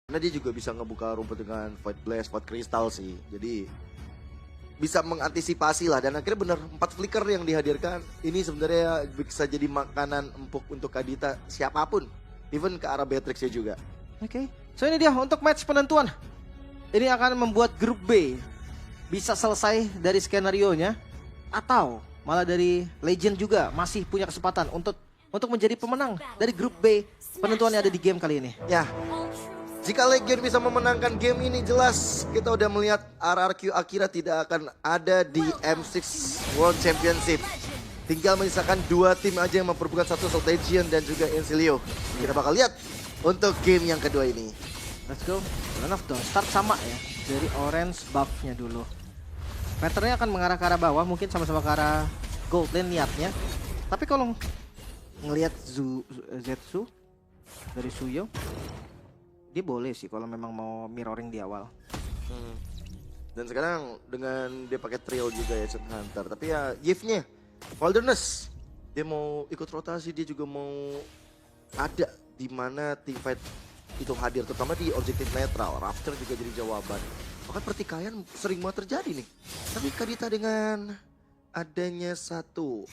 Karena dia juga bisa ngebuka rumput dengan Void Blast, Void Crystal sih. Jadi bisa mengantisipasi lah, dan akhirnya bener 4 flicker yang dihadirkan ini sebenarnya bisa jadi makanan empuk untuk Kadita siapapun, even ke arah Beatrix-nya juga. Oke. So ini dia untuk match penentuan. Ini akan membuat grup B bisa selesai dari skenario-nya, atau malah dari Legend juga masih punya kesempatan untuk menjadi pemenang dari grup B. Penentuannya ada di game kali ini. Ya, jika Legion bisa memenangkan game ini, jelas kita udah melihat RRQ Akira tidak akan ada di M6 World Championship. Tinggal menyisakan 2 tim aja yang memperebutkan satu Legion dan juga Ensilio. Kita bakal lihat untuk game yang kedua ini. Let's go. Run of Dawn. Start sama ya. Dari orange buff-nya dulu. Patternnya akan mengarah ke arah bawah. Mungkin sama-sama ke arah gold lane niatnya. Tapi kalau ngelihat Zetsu dari Suyo, dia boleh sih kalau memang mau mirroring di awal. Dan sekarang dengan dia pakai trail juga ya Sun Hunter. Tapi ya gift-nya Wilderness. Dia mau ikut rotasi, dia juga mau ada di mana teamfight itu hadir, terutama di objektif netral. Raptor juga jadi jawaban. Bahkan pertikaian sering banget terjadi nih. Tapi Kadita dengan adanya satu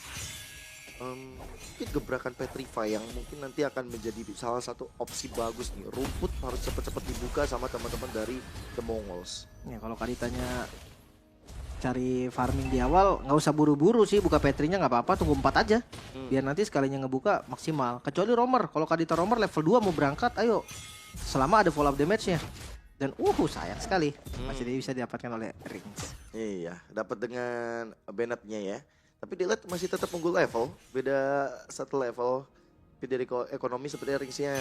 mungkin gebrakan Petrify yang mungkin nanti akan menjadi salah satu opsi bagus nih. Rumput harus cepat-cepat dibuka sama teman-teman dari The Mongols. Ya kalau Kaditanya cari farming di awal, nggak usah buru-buru sih buka Petrinya, nggak apa-apa, tunggu 4 aja. Biar nanti sekalinya ngebuka maksimal. Kecuali Roamer, kalau Kadita Roamer level 2 mau berangkat, ayo. Selama ada follow up damage-nya. Dan sayang sekali masih bisa didapatkan oleh Rings. Iya, dapat dengan Bennett-nya ya. Tapi Daylight masih tetap unggul level, beda 1 level. Tapi dari ekonomi sepertinya Ringsnya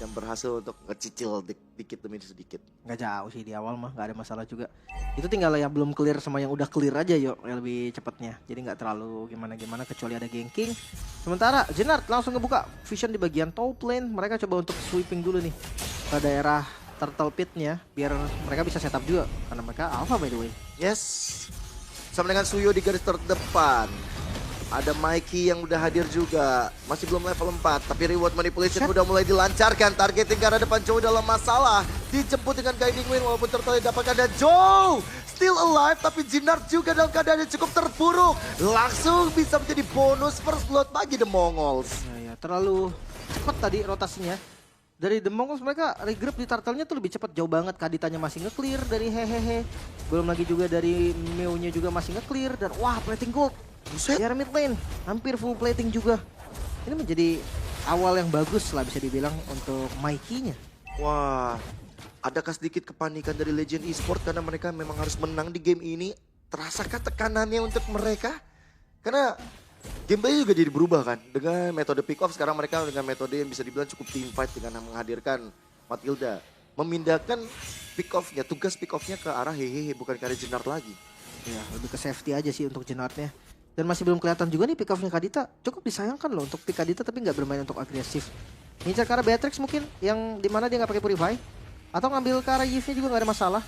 yang berhasil untuk ngecicil dikit demi sedikit. Nggak jauh sih di awal mah, nggak ada masalah juga. Itu tinggal yang belum clear sama yang udah clear aja yuk, yang lebih cepatnya. Jadi nggak terlalu gimana-gimana kecuali ada ganking. Sementara Jenard langsung ngebuka vision di bagian top lane. Mereka coba untuk sweeping dulu nih ke daerah Turtle Pit-nya biar mereka bisa setup juga karena mereka alpha by the way. Yes, sama dengan Suyo di garis terdepan. Ada Mikey yang udah hadir juga. Masih belum level 4. Tapi reward manipulation udah mulai dilancarkan. Targeting ke arah depan Joe dalam masalah. Dijemput dengan Guiding Wind walaupun Turtle didapatkan. Dan Joe still alive. Tapi Jinard juga dalam keadaan yang cukup terpuruk. Langsung bisa menjadi bonus first blood bagi The Mongols. Ya, terlalu cepat tadi rotasinya. Dari The Mongols mereka regroup di turtle-nya tuh lebih cepat, jauh banget. Kaditanya masih nge-clear dari hehehe. Belum lagi juga dari Mew-nya juga masih nge-clear. Dan plating gold. Buset. Di area mid lane, hampir full plating juga. Ini menjadi awal yang bagus lah bisa dibilang untuk Mikey-nya. Wah, adakah sedikit kepanikan dari Legend Esports karena mereka memang harus menang di game ini? Terasakah tekanannya untuk mereka? Karena gameplay juga jadi berubah kan. Dengan metode pick off sekarang mereka dengan metode yang bisa dibilang cukup team fight dengan menghadirkan Matilda. Memindahkan pick off-nya, tugas pick off-nya ke arah hehehe bukan ke arah Jenard lagi. Ya, lebih ke safety aja sih untuk Jenard-nya. Dan masih belum kelihatan juga nih pick off-nya Kadita. Cukup disayangkan loh untuk pick Kadita tapi nggak bermain untuk agresif. Ngincar ke arah Beatrix mungkin yang dimana dia nggak pakai Purify. Atau ngambil ke arah Yves-nya juga nggak ada masalah.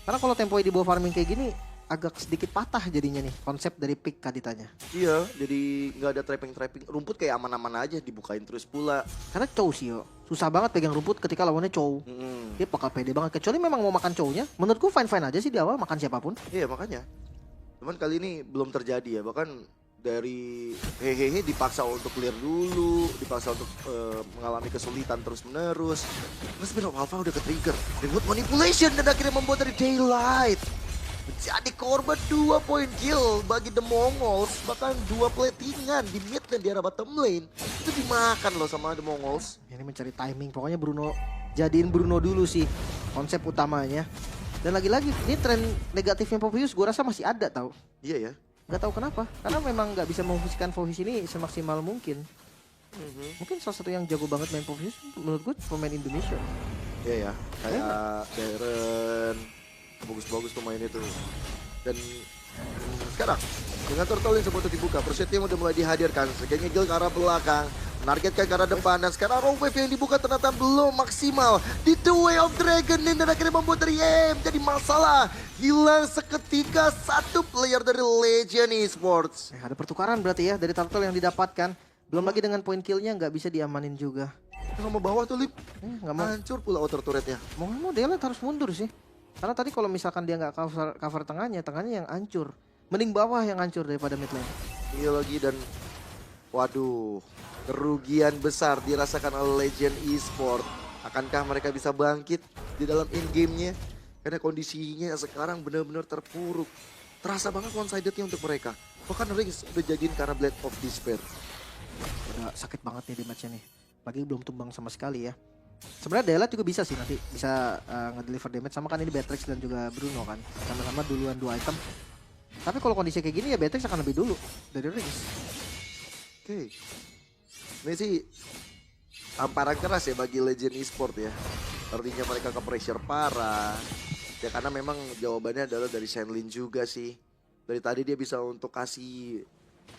Karena kalau temponya di bawah farming kayak gini agak sedikit patah jadinya nih konsep dari pick Kaditanya. Iya, jadi nggak ada trapping. Rumput kayak aman-aman aja, dibukain terus pula. Karena Chow sih yo. Susah banget pegang rumput ketika lawannya Chow. Dia bakal pede banget. Kecuali memang mau makan Chow-nya. Menurutku fine-fine aja sih di awal makan siapapun. Iya makanya. Cuman kali ini belum terjadi ya. Bahkan dari hehehe dipaksa untuk clear dulu. Dipaksa untuk mengalami kesulitan terus-menerus. Terus Spin of Alpha udah ke-trigger. Reward manipulation dan akhirnya membuat dari Daylight menjadi korban 2 point kill bagi The Mongols. Bahkan 2 platingan di mid dan di arah bottom lane. Itu dimakan loh sama The Mongols. Ini mencari timing. Pokoknya Bruno, jadiin Bruno dulu sih konsep utamanya. Dan lagi-lagi ini tren negatifnya Pophius gue rasa masih ada tau. Iya ya. Nggak tahu kenapa. Karena memang nggak bisa memfungsikan Pophius ini semaksimal mungkin. Mungkin salah satu yang jago banget main Pophius menurut gue pemain Indonesia. Iya ya. Kayak Darren. Bagus-bagus pemain itu. Dan sekarang dengan turtle yang sempat dibuka, Persetia udah mulai dihadirkan. Segini Gil ke arah belakang, menargetkan ke arah depan, dan sekarang Rogue Wave yang dibuka ternyata belum maksimal di The Way of Dragon dan akhirnya membuat dari jadi masalah. Hilang seketika satu player dari Legend Esports. Ada pertukaran berarti ya dari turtle yang didapatkan. Belum lagi dengan point killnya nggak bisa diamanin juga. Sama bawah tuh Lip. Nggak mau. Hancur pula outer turretnya. Mau nggak mau Daylight harus mundur sih. Karena tadi kalau misalkan dia nggak cover tengahnya yang hancur. Mending bawah yang hancur daripada mid lane. Iya lagi dan waduh, kerugian besar dirasakan oleh Legend Esport. Akankah mereka bisa bangkit di dalam in-game-nya? Karena kondisinya sekarang benar-benar terpuruk. Terasa banget one-sided-nya untuk mereka. Bahkan Rings udah jadiin karena Blade of Despair. Udah sakit banget nih di match-nya nih. Lagi belum tumbang sama sekali ya. Sebenarnya Daylight juga bisa sih nanti bisa ngedeliver damage sama kan ini Beatrix dan juga Bruno kan. Sama-sama duluan 2 item. Tapi kalau kondisi kayak gini ya Beatrix akan lebih dulu dari Rings. Oke. Ini sih tamparan keras ya bagi Legend Esport ya. Artinya mereka ke pressure parah. Ya karena memang jawabannya adalah dari Shenlin juga sih. Dari tadi dia bisa untuk kasih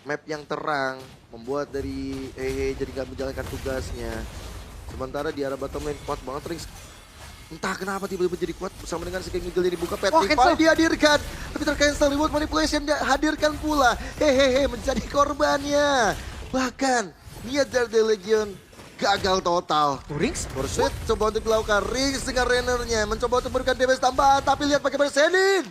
map yang terang. Membuat dari Hehe jadi gak menjalankan tugasnya. Sementara di arah bottom lane kuat banget Rings. Entah kenapa tiba-tiba jadi kuat bersama dengan si King Eagle yang dibuka Petrify dihadirkan. Tapi tercancel reward manipulation dihadirkan pula. Hehehe menjadi korbannya. Bahkan niat dari The Legion gagal total. Rings? Pursuit coba untuk dilakukan. Rings dengan Rainernya mencoba untuk memberikan damage tambahan. Tapi lihat bagaimana Senin.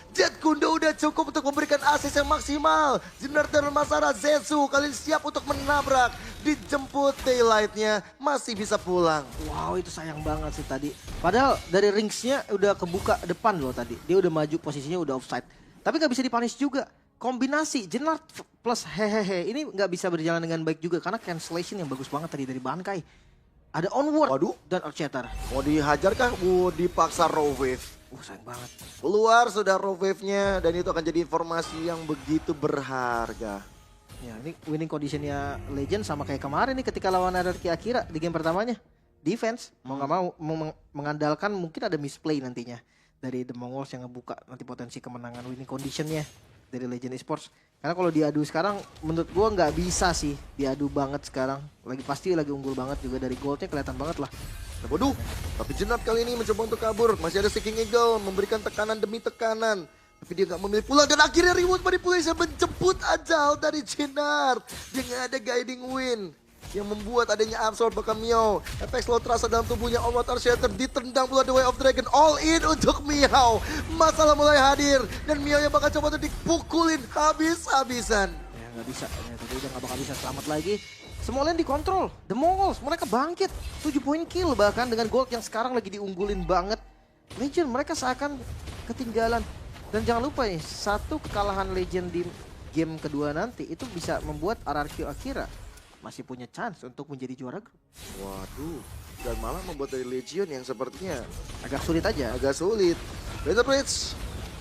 Jet Kundo udah cukup untuk memberikan assist yang maksimal. Jenar dan Masara Zetsu kali ini siap untuk menabrak. Dijemput Daylight-nya masih bisa pulang. Wow itu sayang banget sih tadi. Padahal dari Rings-nya udah kebuka depan loh tadi. Dia udah maju posisinya udah offside. Tapi nggak bisa dipunish juga. Kombinasi Jenar plus hehehe ini nggak bisa berjalan dengan baik juga. Karena cancellation yang bagus banget tadi dari Bankai. Ada onward Waduh. dan Archetar. Mau dihajar kah? Mau dipaksa raw wave? Sayang banget. Keluar sudah raw wave-nya dan itu akan jadi informasi yang begitu berharga. Ya ini winning conditionnya Legend sama kayak kemarin nih ketika lawan Anarchy Akira di game pertamanya. Defense mau nggak mau mengandalkan mungkin ada misplay nantinya dari The Mongols yang ngebuka nanti potensi kemenangan winning conditionnya dari Legend Esports. Karena kalau diadu sekarang menurut gua nggak bisa sih diadu banget sekarang. Pasti lagi unggul banget juga dari goldnya kelihatan banget lah. Waduh, tapi Jenar kali ini mencoba untuk kabur. Masih ada si King Eagle memberikan tekanan demi tekanan. Tapi dia nggak memilih pulang dan akhirnya reward manipulation menjemput ajal dari Jenar. Dia nggak ada guiding wind yang membuat adanya absorb bakal Miao. Efek slow terasa dalam tubuhnya On Water Shelter ditendang pula The Way of Dragon. All in untuk Miao. Masalah mulai hadir dan Miao yang bakal coba untuk dipukulin habis-habisan. Ya nggak bisa, tadi udah nggak bakal bisa selamat lagi. Semua lane dikontrol, The Mongols mereka bangkit 7 poin kill bahkan dengan gold yang sekarang lagi diunggulin banget. Legend mereka seakan ketinggalan. Dan jangan lupa nih, satu kekalahan Legend di game kedua nanti itu bisa membuat RRQ Akira masih punya chance untuk menjadi juara grup. Waduh, dan malah membuat dari Legion yang sepertinya Agak sulit aja. agak sulit. Rainer Bridge,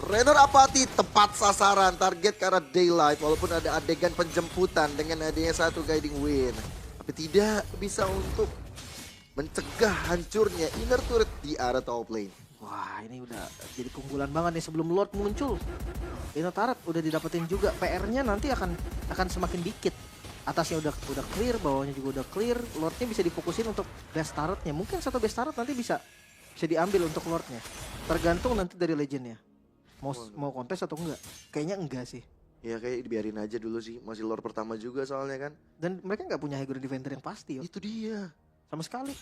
Rainer apati tepat sasaran target ke arah Daylight walaupun ada adegan penjemputan dengan adanya satu guiding wind. Tapi tidak bisa untuk mencegah hancurnya inner turret di arah top lane. Wah ini udah jadi keunggulan banget nih sebelum Lord muncul. Inner turret udah didapetin juga. PR-nya nanti akan semakin dikit. Atasnya udah clear, bawahnya juga udah clear. Lordnya bisa difokusin untuk base turretnya. Mungkin satu base turret nanti bisa diambil untuk Lordnya. Tergantung nanti dari Legendnya. Mau kontes atau enggak? Kayaknya enggak sih. Ya kayak dibiarin aja dulu sih, masih lore pertama juga soalnya kan. Dan mereka nggak punya high ground defender yang pasti. Itu dia. Sama sekali.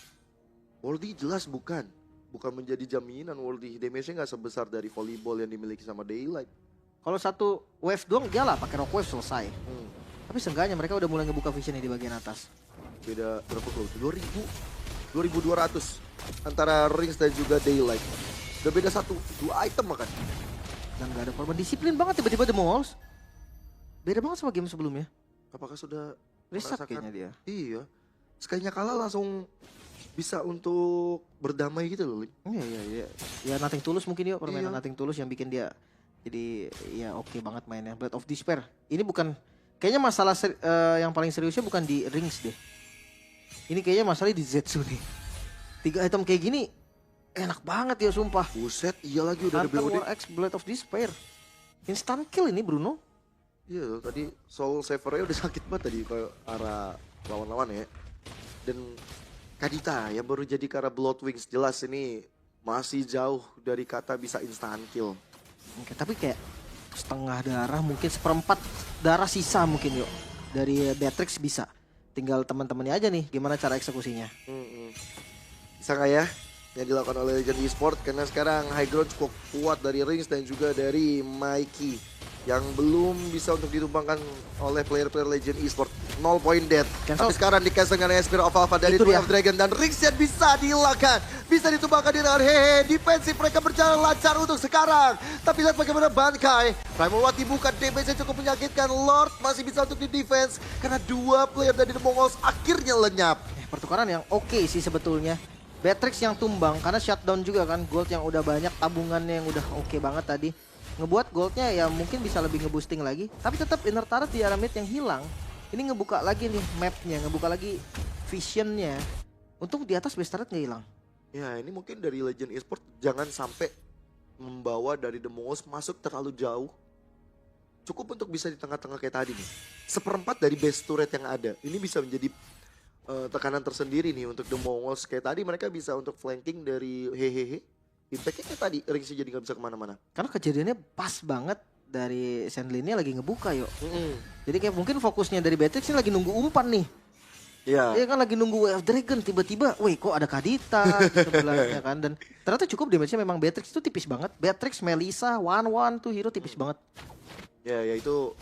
Worldy jelas bukan menjadi jaminan. Worldy damage-nya nggak sebesar dari volleyball yang dimiliki sama Daylight. Kalau satu wave doang dia lah pakai rock wave selesai. Tapi seenggaknya mereka udah mulai ngebuka visionnya di bagian atas. Beda berapa gol? 2200 antara Rings dan juga Daylight. Udah beda 2 item makan. Dan gak ada korban, disiplin banget tiba-tiba The Mongols. Beda banget sama game sebelumnya. Apakah sudah Reset merasakan? kayaknya dia. Iya. Sekalinya kalah langsung bisa untuk berdamai gitu loh. Iya. Ya Nothing Tulus mungkin ya, permainan Iya. Nothing Tulus yang bikin dia jadi ya oke banget mainnya. Blade of Despair. Ini bukan kayaknya masalah yang paling seriusnya bukan di Rings deh. Ini kayaknya masalahnya di Zetsu nih. 3 item kayak gini enak banget ya sumpah. Buset, iya lagi udah ada Hunter BOD. War X Blade of Despair. Instant kill ini Bruno. Iya, tadi Soul Saver-nya udah sakit banget tadi ke arah lawan-lawan ya. Dan Kadita yang baru jadi ke arah Bloodwings, jelas ini masih jauh dari kata bisa instant kill. Oke, tapi kayak setengah darah mungkin 1/4 darah sisa mungkin yuk. Dari Beatrix bisa. Tinggal teman-temannya aja nih gimana cara eksekusinya. Sangaya yang dilakukan oleh Legend Esports, karena sekarang high ground cukup kuat dari Rings dan juga dari Mikey yang belum bisa untuk ditumbangkan oleh player-player Legend Esports. 0 point dead. Tapi sekarang di-cancel dengan Spear of Alpha dari Two of Dragon, dan Rings yang bisa dihilangkan, bisa ditumbangkan dengan hehe. Defensif mereka berjalan lancar untuk sekarang. Tapi lihat bagaimana Bankai. Primal Watt dibuka, damage-nya cukup menyakitkan. Lord masih bisa untuk di-defense karena dua player dari The Mongols akhirnya lenyap. Pertukaran yang oke sih sebetulnya. Beatrix yang tumbang karena shutdown juga kan, gold yang udah banyak, tabungannya yang udah oke banget tadi. Ngebuat goldnya ya mungkin bisa lebih ngeboosting lagi. Tapi tetap inner turret di area mid yang hilang. Ini ngebuka lagi nih mapnya, ngebuka lagi visionnya. Untung di atas base turret nggak hilang. Ya ini mungkin dari Legend Esports jangan sampai membawa dari The Mongols masuk terlalu jauh. Cukup untuk bisa di tengah-tengah kayak tadi nih. Seperempat dari base turret yang ada. Ini bisa menjadi tekanan tersendiri nih untuk The Mongols. Kayak tadi mereka bisa untuk flanking dari hehehe. Impactnya kayak tadi, Ringsnya jadi gak bisa kemana-mana. Karena kejadiannya pas banget dari Sandlinnya lagi ngebuka yuk. Jadi kayak mungkin fokusnya dari Beatrix ini lagi nunggu umpan nih. Iya. Dia kan lagi nunggu Way of Dragon, tiba-tiba, wih kok ada Kadita sebelahnya kan. Dan ternyata cukup damage-nya memang Beatrix itu tipis banget. Beatrix, Melissa, One tuh hero tipis banget. Ya itu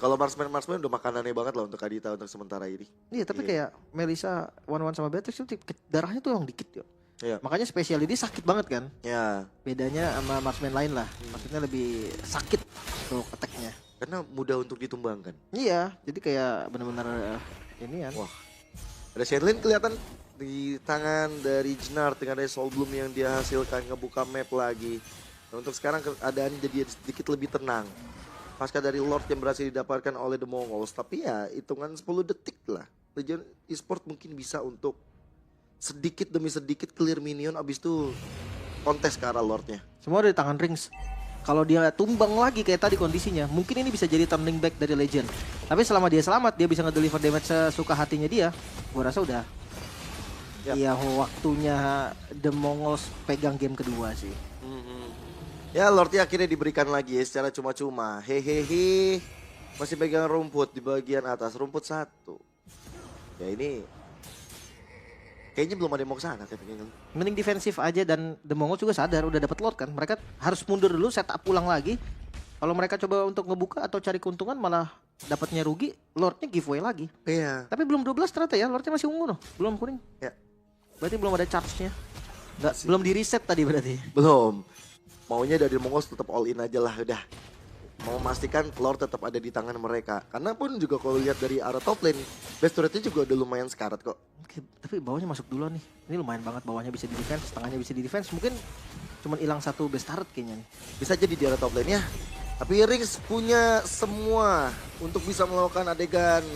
kalau marksman udah makanannya banget lah untuk Kadita untuk sementara ini. Iya tapi kayak Melissa, One sama Beatrix itu darahnya tuh yang dikit yuk. Iya. Makanya spesial ini sakit banget kan. Ya. Bedanya sama marksman lain lah. Maksudnya lebih sakit untuk attack-nya. Karena mudah untuk ditumbangkan. Iya, jadi kayak benar-benar ini kan. Wah. Ada Shenlin kelihatan di tangan dari Jnard dengan ada Soul Bloom yang dia hasilkan, ngebuka map lagi. Dan untuk sekarang keadaan jadi sedikit lebih tenang. Pasca dari Lord yang berhasil didapatkan oleh The Mongols. Tapi ya hitungan 10 detik lah. Legend Esports mungkin bisa untuk sedikit demi sedikit clear minion, abis itu kontes ke arah Lordnya. Semua ada di tangan Rings. Kalau dia tumbang lagi kayak tadi kondisinya, mungkin ini bisa jadi turning back dari Legend. Tapi selama dia selamat, dia bisa ngedeliver damage sesuka hatinya dia. Gua rasa udah. Iya, waktunya The Mongols pegang game kedua sih. Ya Lordnya akhirnya diberikan lagi ya secara cuma-cuma. Hehehe. Masih pegang rumput di bagian atas, rumput 1. Ya ini kayaknya belum ada yang mau kesana kayaknya. Mending defensif aja, dan The Mongols juga sadar udah dapat Lord kan. Mereka harus mundur dulu, setup pulang lagi. Kalau mereka coba untuk ngebuka atau cari keuntungan malah dapatnya rugi, Lordnya giveaway lagi. Iya. Tapi belum 12 ternyata ya, Lordnya masih ungu loh, belum kuning. Ya. Berarti belum ada charge-nya. Belum di reset tadi berarti. Belum. Maunya dari Mongols tetap all in aja lah udah. Mau memastikan Lord tetap ada di tangan mereka. Karena pun juga kalau lihat dari arah top lane, base turretnya juga udah lumayan sekarat kok. Oke, tapi bawahnya masuk duluan nih. Ini lumayan banget, bawahnya bisa di defense, tengahnya bisa di defense. Mungkin cuman hilang satu base turret kayaknya nih. Bisa jadi di arah top lane ya. Tapi Rings punya semua untuk bisa melakukan adegan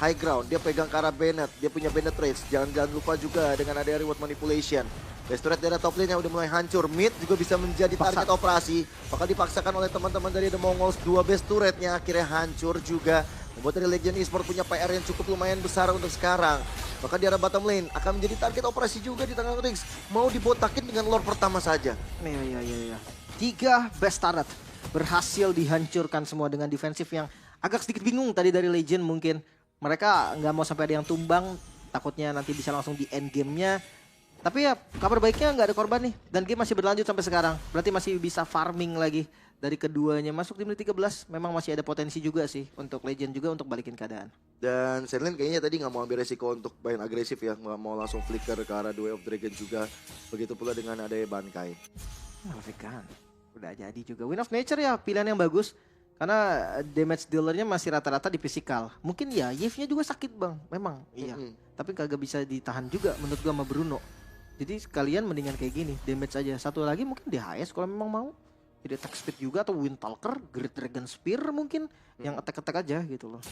high ground. Dia pegang ke arah Bennett, dia punya Bennett Rage. Jangan lupa juga dengan ada reward manipulation. Base turret dari top lane yang udah mulai hancur. Mid juga bisa menjadi target operasi. Bakal dipaksakan oleh teman-teman dari The Mongols. 2 base turretnya akhirnya hancur juga. Membuat dari Legend Esports punya PR yang cukup lumayan besar untuk sekarang. Bahkan di arah bottom lane akan menjadi target operasi juga di tangan Rings. Mau dibotakin dengan Lord pertama saja. Iya. 3 base turret berhasil dihancurkan semua dengan defensif yang agak sedikit bingung tadi dari Legend mungkin. Mereka nggak mau sampai ada yang tumbang. Takutnya nanti bisa langsung di end game-nya. Tapi ya kabar baiknya nggak ada korban nih. Dan game masih berlanjut sampai sekarang. Berarti masih bisa farming lagi dari keduanya. Masuk di menit 13 memang masih ada potensi juga sih untuk Legend juga untuk balikin keadaan. Dan Shenlin kayaknya tadi nggak mau ambil resiko untuk main agresif ya. Nggak mau langsung flicker ke arah Way of Dragon juga. Begitu pula dengan adanya Bankai. Malfikan udah jadi juga. Win of Nature ya pilihan yang bagus. Karena damage dealernya masih rata-rata di physical. Mungkin ya Yves-nya juga sakit bang. Memang iya. Tapi kagak bisa ditahan juga menurut gua sama Bruno. Jadi sekalian mendingan kayak gini, damage aja. Satu lagi mungkin di HS kalau memang mau. Jadi attack speed juga atau Windtalker, Great Dragon Spear mungkin yang attack-attack aja gitu loh.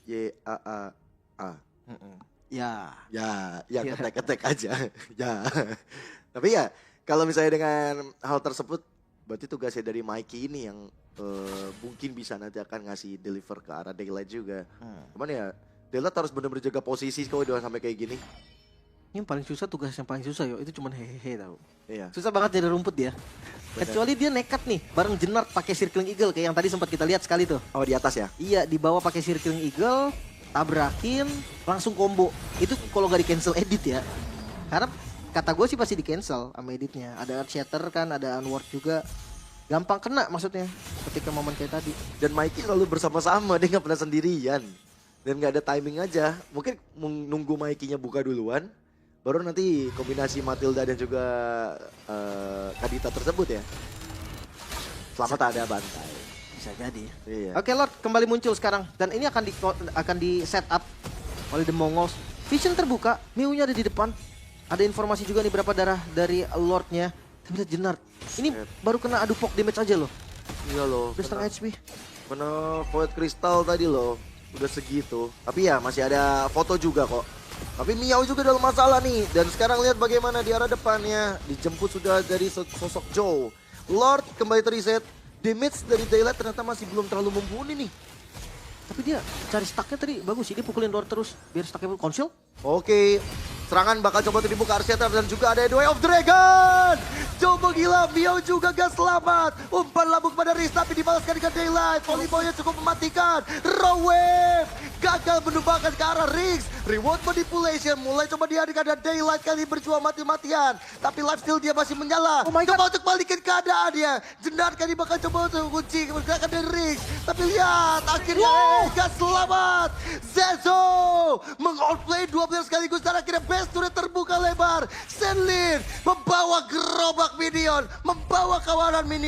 YAAA. Ya. Ya, yang attack aja. Ya. Tapi ya kalau misalnya dengan hal tersebut, berarti tugasnya dari Mikey ini yang mungkin bisa nanti akan ngasih deliver ke arah Daylight juga. Cuman ya Daylight harus benar-benar jaga posisi kalau udah sampai kayak gini. Ini paling susah, tugas yang paling susah yo, itu cuman hehehe tau. Iya. Susah banget jadi rumput dia. Kecuali dia nekat nih, bareng Jnard pakai Circling Eagle kayak yang tadi sempat kita lihat sekali tuh. Oh di atas ya? Iya, di bawah pakai Circling Eagle, tabrakin, langsung combo. Itu kalau nggak di cancel edit ya. Karena kata gue sih pasti di cancel sama editnya. Ada Shatter kan, ada Unward juga. Gampang kena maksudnya ketika momen kayak tadi. Dan Mikey selalu bersama-sama, dia nggak pernah sendirian. Dan nggak ada timing aja. Mungkin nunggu Mikey-nya buka duluan, baru nanti kombinasi Matilda dan juga Kadita tersebut ya. Selamat ada bantai. Bisa jadi. Iya. Oke Lord kembali muncul sekarang. Dan ini akan di set up oleh The Mongols. Vision terbuka, Miu-nya ada di depan. Ada informasi juga nih berapa darah dari Lord-nya. Tapi lihat Jenard. Ini baru kena adu pok damage aja loh. Iya loh. Udah setengah HP. Kena Void Crystal tadi loh. Udah segitu. Tapi ya masih ada foto juga kok. Tapi Miao juga dalam masalah nih. Dan sekarang lihat bagaimana di arah depannya. Dijemput sudah dari sosok Joe. Lord kembali terreset. Damage dari Daylight ternyata masih belum terlalu mumpuni nih. Tapi dia cari stacknya tadi bagus sih. Dia pukulin Lord terus. Biar stacknya konsil. Oke. Serangan bakal coba dibuka Arseter dan juga ada Way of Dragon. Coba gila, Miao juga gak selamat. Umpan lambung pada Riz tapi dibalaskan dengan Daylight. Volleyboy-nya cukup mematikan. Raw Wave gagal menumbangkan ke arah Riggs. Reward manipulation mulai coba dihadirkan dan Daylight kali berjuang mati-matian. Tapi life steal dia masih menyala. Oh my God. Coba untuk balikin keadaannya. Jenard kali bakal coba untuk kunci menggerakkan dari Riggs. Tapi lihat akhirnya gak selamat. Zezo meng-outplay 2 player sekaligus dan akhirnya base turret terbuka lebar. Senlin membawa gerobak minion, membawa kawanan minion.